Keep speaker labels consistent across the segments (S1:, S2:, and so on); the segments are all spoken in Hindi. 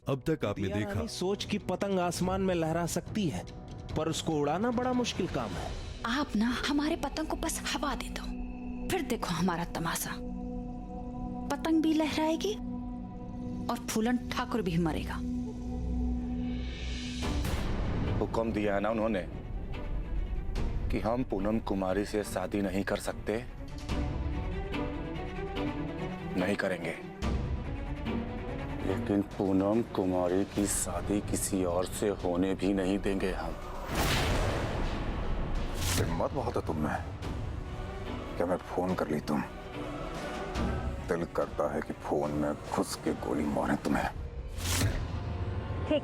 S1: अब तक आपने
S2: दिया
S1: देखा।
S2: रानी सोच कि पतंग आसमान में लहरा सकती है, पर उसको उड़ाना बड़ा मुश्किल काम है।
S3: आप ना हमारे पतंग को बस हवा दे दो, फिर देखो हमारा तमाशा। पतंग भी लहराएगी और फूलन ठाकुर भी मरेगा।
S4: हुक्म दिया है ना उन्होंने कि हम पूनम कुमारी से शादी नहीं कर सकते, नहीं करेंगे। लेकिन पूनम कुमारी की शादी किसी और से होने भी नहीं देंगे हम।
S5: हिम्मत बहुत है तुम में। क्या मैं फोन कर ली तुम? दिल करता है कि फोन में घुस के गोली मारे तुम्हें।
S6: ठीक,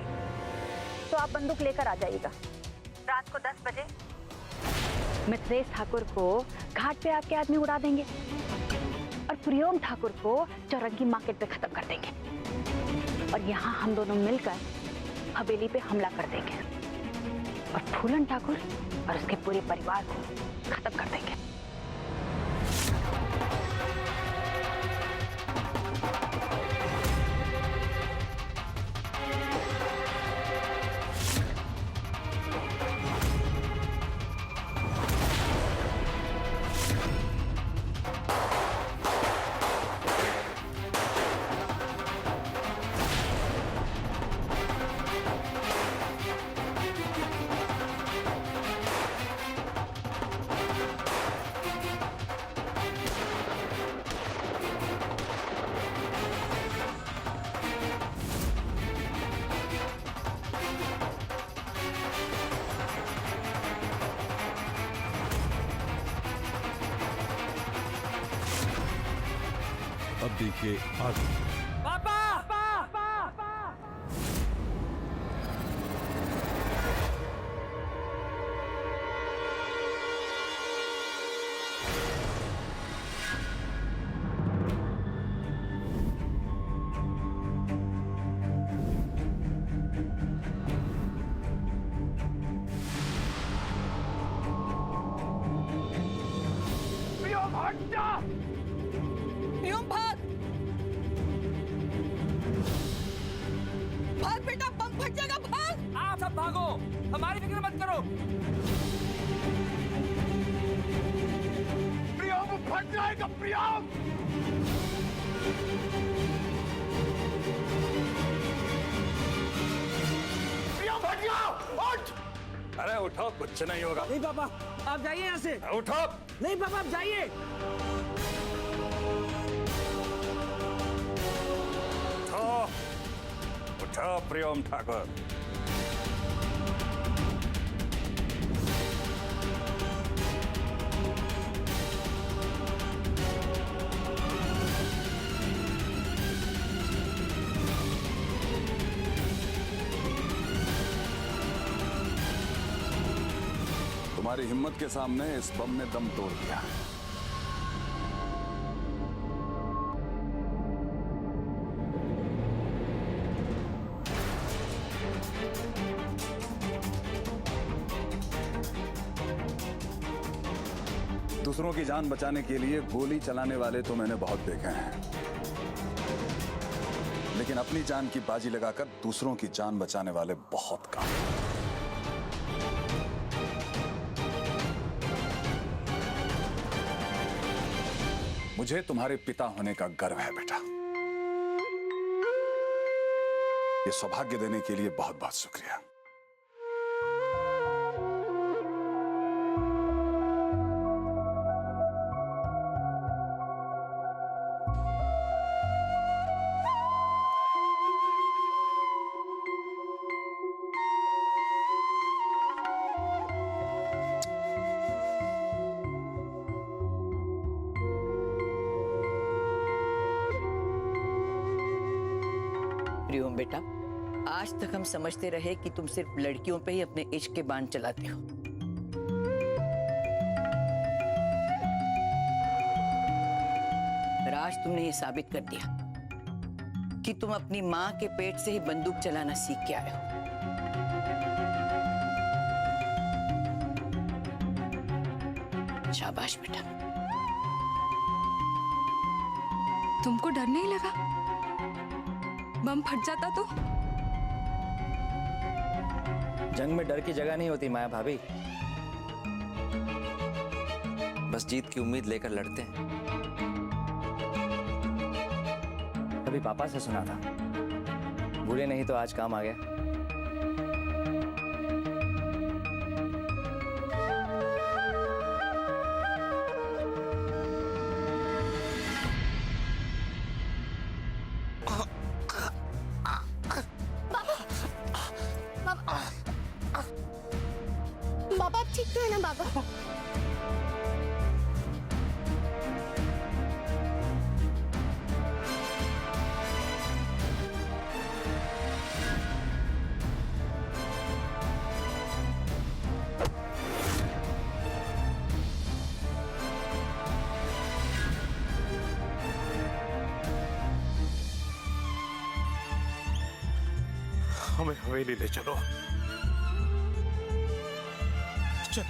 S6: तो आप बंदूक लेकर आ जाइएगा। रात को 10 बजे मिथिलेश ठाकुर को घाट पे आपके आदमी उड़ा देंगे और प्रियम ठाकुर को चौरंगी मार्केट पे खत्म कर देंगे, और यहाँ हम दोनों मिलकर हवेली पे हमला कर देंगे और फूलन ठाकुर और उसके पूरे परिवार को खत्म कर देंगे।
S1: अब देखिए आगे।
S7: प्रियम भाग भाग बेटा, बम फट जाएगा, भाग।
S8: आप सब भागो, हमारी फिक्र मत करो।
S5: प्रियम फट जाएगा, प्रियम। प्रियम फट गया, उठ।
S4: अरे उठो, कुछ नहीं होगा।
S8: नहीं पापा, आप जाइए यहाँ से।
S4: उठो।
S8: नहीं पापा, आप जाइए।
S4: उठो प्रियम ठाकुर।
S5: तुम्हारी हिम्मत के सामने इस बम ने दम तोड़ दिया। दूसरों की जान बचाने के लिए गोली चलाने वाले तो मैंने बहुत देखे हैं, लेकिन अपनी जान की बाजी लगाकर दूसरों की जान बचाने वाले बहुत कम। मुझे तुम्हारे पिता होने का गर्व है बेटा। ये सौभाग्य देने के लिए बहुत बहुत शुक्रिया।
S7: प्रियम बेटा, आज तक हम समझते रहे कि तुम सिर्फ लड़कियों पे ही अपने इश्क के बाण चलाते हो। पर आज तुमने ये साबित कर दिया कि तुम अपनी माँ के पेट से ही बंदूक चलाना सीख के आए हो। शाबाश बेटा।
S9: तुमको डर नहीं लगा? बम फट जाता तो? जंग में डर की जगह नहीं होती माया भाभी, बस जीत की उम्मीद लेकर लड़ते हैं। कभी पापा से सुना था, भूले नहीं तो आज काम आ गया।
S10: बाबा आप ठीक तो है ना बाबा?
S2: हमें हवेली ले चलो। चल।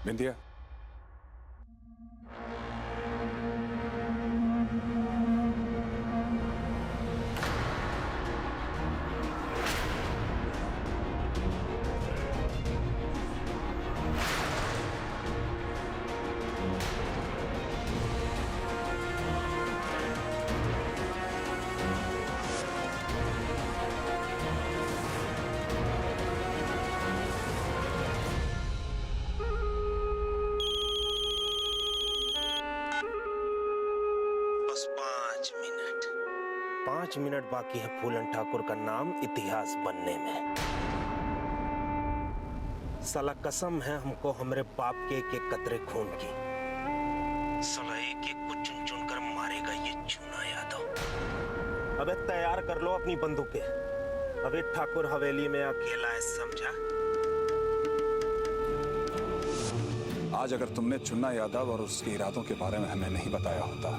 S5: बिंदिया,
S2: बस 5 मिनट बाकी है फूलन ठाकुर का नाम इतिहास बनने में। साला कसम है हमको हमारे बाप के एक एक कतरे खून की। साला एक एक को चुन चुन कर मारेगा ये चूना यादव। अबे तैयार कर लो अपनी बंदूकें। अबे ठाकुर हवेली में अकेला है, समझा?
S5: आज अगर तुमने चुन्ना यादव और उसके इरादों के बारे में हमें नहीं बताया होता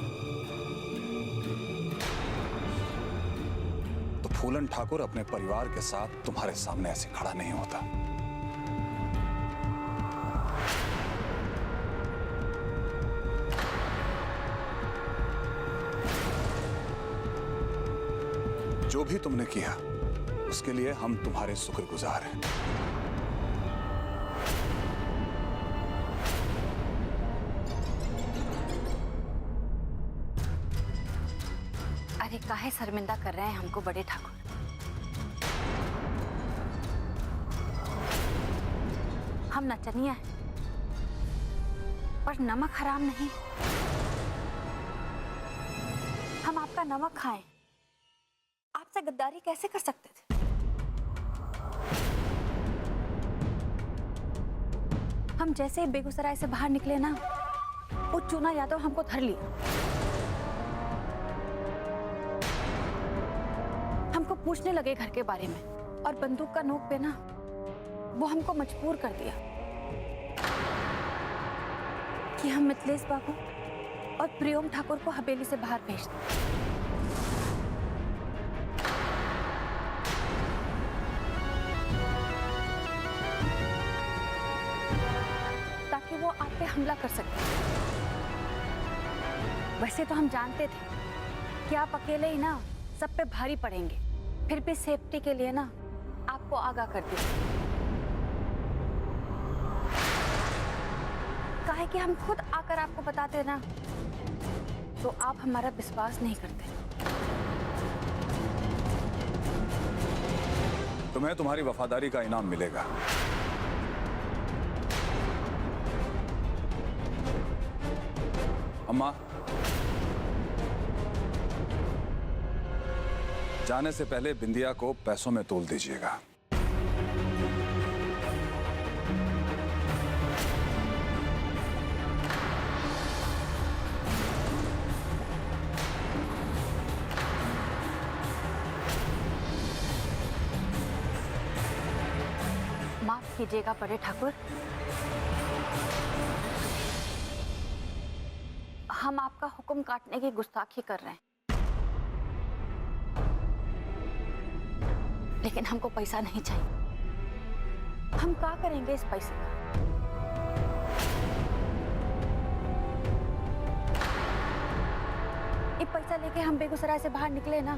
S5: तो फूलन ठाकुर अपने परिवार के साथ तुम्हारे सामने ऐसे खड़ा नहीं होता। जो भी तुमने किया उसके लिए हम तुम्हारे शुक्रगुजार हैं।
S6: अरे काहे शर्मिंदा कर रहे हैं हमको बड़े ठाकुर? हम नचनिया हैं पर नमक हराम नहीं। हम आपका नमक खाएं, आपसे गद्दारी कैसे कर सकते थे? हम जैसे ही बेगूसराय से बाहर निकले ना, वो चूना यादव हमको धर लिया। हमको पूछने लगे घर के बारे में, और बंदूक का नोक पे ना वो हमको मजबूर कर दिया कि हम मिथिलेश बाबू और प्रियम ठाकुर को हवेली से बाहर भेज दें, ताकि वो आप पे हमला कर सके। वैसे तो हम जानते थे कि आप अकेले ही ना सब पे भारी पड़ेंगे, फिर भी सेफ्टी के लिए ना आपको आगाह कर दिया। काहे कि हम खुद आकर आपको बताते ना तो आप हमारा विश्वास नहीं करते।
S5: तुम्हें तुम्हारी वफादारी का इनाम मिलेगा। अम्मा, जाने से पहले बिंदिया को पैसों में तोल दीजिएगा।
S6: माफ कीजिएगा बड़े ठाकुर, हम आपका हुक्म काटने की गुस्ताखी कर रहे हैं, लेकिन हमको पैसा नहीं चाहिए। हम क्या करेंगे इस पैसे का? ये पैसा लेके हम बेगूसराय से बाहर निकले ना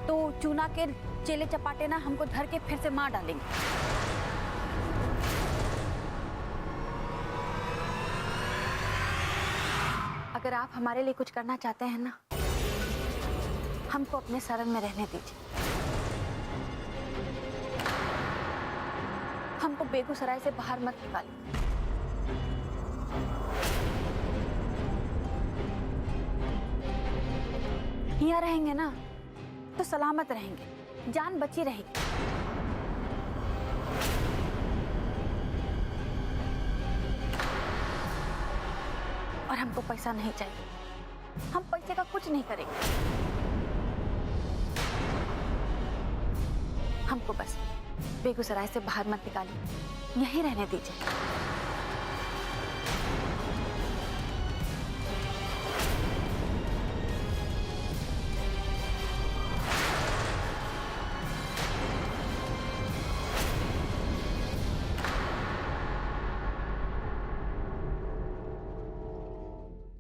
S6: तो चूना के चेले चपाटे ना हमको धर के फिर से मार डालेंगे। अगर आप हमारे लिए कुछ करना चाहते हैं ना, हमको अपने शरण में रहने दीजिए। हमको बेगूसराय से बाहर मत निकालिए। यहाँ रहेंगे ना तो सलामत रहेंगे, जान बची रहेगी। और हमको पैसा नहीं चाहिए, हम पैसे का कुछ नहीं करेंगे। हमको बस बेगूसराय से बाहर मत निकालिए, यहीं रहने दीजिए।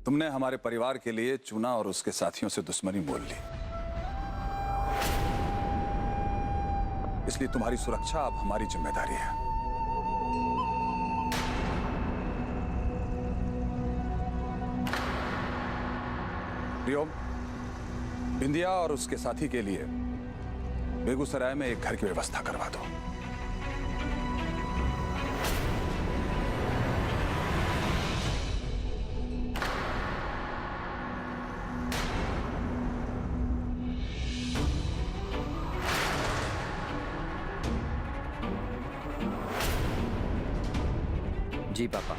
S5: तुमने हमारे परिवार के लिए चूना और उसके साथियों से दुश्मनी मोल ली, इसलिए तुम्हारी सुरक्षा अब हमारी जिम्मेदारी है। प्रियम, बिंदिया और उसके साथी के लिए बेगूसराय में एक घर की व्यवस्था करवा दो।
S9: जी पापा।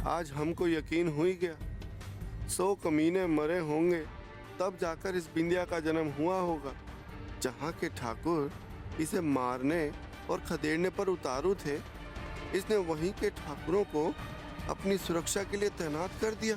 S11: आज हमको यकीन हो ही गया, 100 कमीने मरे होंगे तब जाकर इस बिंदिया का जन्म हुआ होगा। जहाँ के ठाकुर इसे मारने और खदेड़ने पर उतारू थे, इसने वहीं के ठाकुरों को अपनी सुरक्षा के लिए तैनात कर दिया।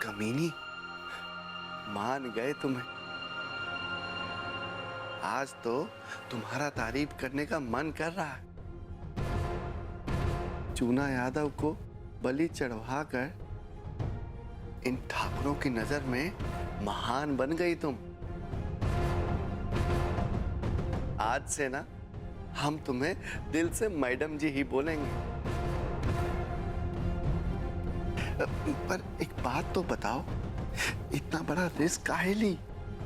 S11: कमीनी, मान गए तुम्हें। आज तो तुम्हारा तारीफ करने का मन कर रहा है। चूना यादव को बलि चढ़वाकर इन ठाकुरों की नजर में महान बन गई तुम। आज से ना हम तुम्हें दिल से मैडम जी ही बोलेंगे। पर एक बात तो बताओ, इतना बड़ा रिस्क काहे ली?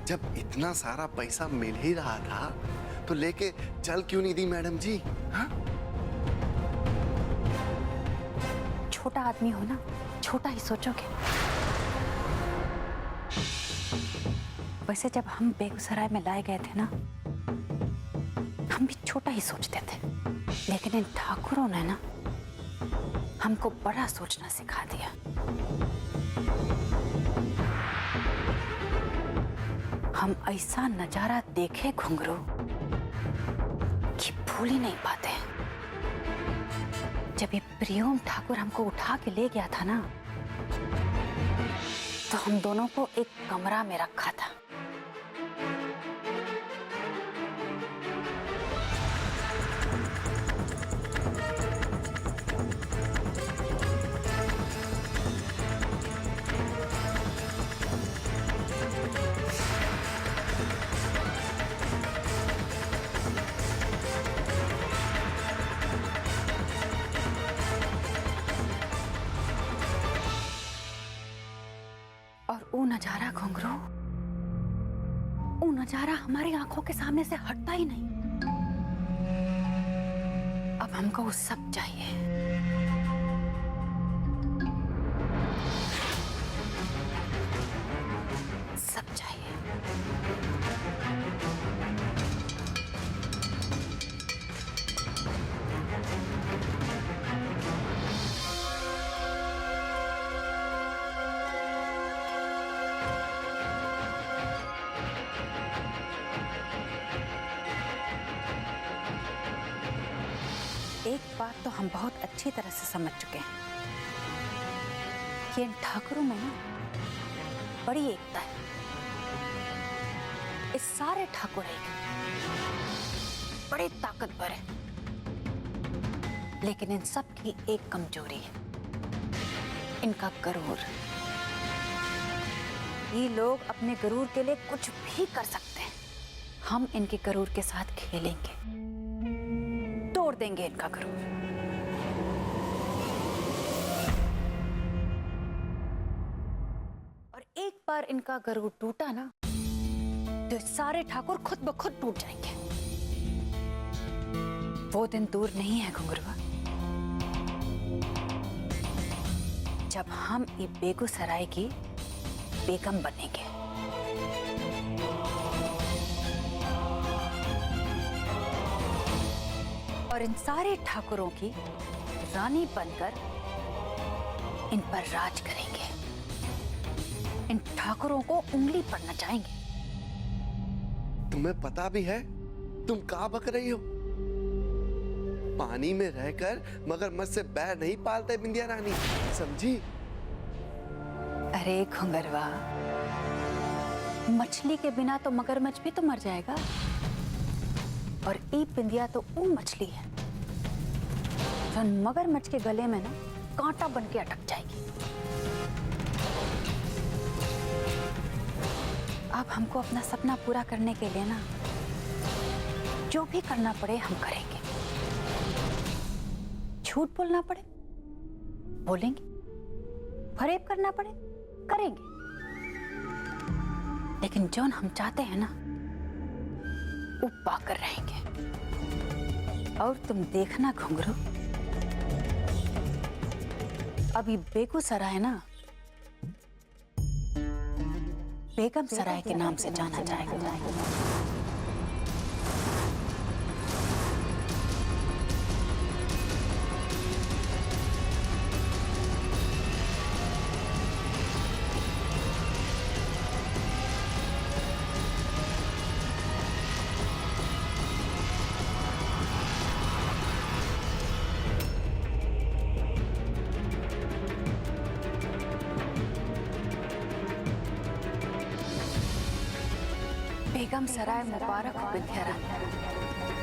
S11: जब इतना सारा पैसा मिल ही रहा था तो लेके चल क्यों नहीं दी मैडम जी? हाँ?
S6: छोटा आदमी हो ना, छोटा ही सोचोगे। वैसे जब हम बेगूसराय में लाए गए थे ना, हम भी छोटा ही सोचते थे, लेकिन इन ठाकुरों ने ना हमको बड़ा सोचना सिखा दिया। हम ऐसा नजारा देखे घुंघरू कि भूल ही नहीं पाते। जब ये प्रियोम ठाकुर हमको उठा के ले गया था ना, तो हम दोनों को एक कमरा में रखा था। और वो नजारा घुंघरू, वो नजारा हमारी आंखों के सामने से हटता ही नहीं। अब हमको वो सब चाहिए। सब चाहिए। एक बात तो हम बहुत अच्छी तरह से समझ चुके हैं कि इन ठाकुरों में ना बड़ी एकता है। इस सारे ठाकुर एक बड़े ताकतवर है, लेकिन इन सब की एक कमजोरी है, इनका गरूर। ये लोग अपने गरूर के लिए कुछ भी कर सकते हैं। हम इनके गरूर के साथ खेलेंगे, तोड़ देंगे इनका गरूर। और एक बार इनका गरूर टूटा ना, तो सारे ठाकुर खुद ब खुद टूट जाएंगे। वो दिन दूर नहीं है घुंघरुआ, जब हम ये बेगूसराय की बेगम बनेंगे। और इन सारे ठाकुरों की रानी बनकर इन पर राज करेंगे। इन ठाकुरों को उंगली पर नचाएंगे।
S11: तुम्हें पता भी है तुम क्या बक रही हो? पानी में रहकर मगरमच्छ से बैर नहीं पालते बिंदिया रानी, समझी?
S6: अरे घुंघरवा, मछली के बिना तो मगरमच्छ भी तो मर जाएगा। और ई बिंदिया तो वो मछली है जो मगरमच्छ के गले में ना कांटा बन के अटक जाएगी। अब हमको अपना सपना पूरा करने के लिए ना जो भी करना पड़े हम करेंगे। झूठ बोलना पड़े बोलेंगे, फरेब करना पड़े करेंगे, लेकिन जौन हम चाहते हैं ना वो पाकर रहेंगे। और तुम देखना घुंघरू, अभी बेगूसराय ना बेगम सराय के नाम से जाना जाएगा। बेगम सराय मुबारक विद्यारानी।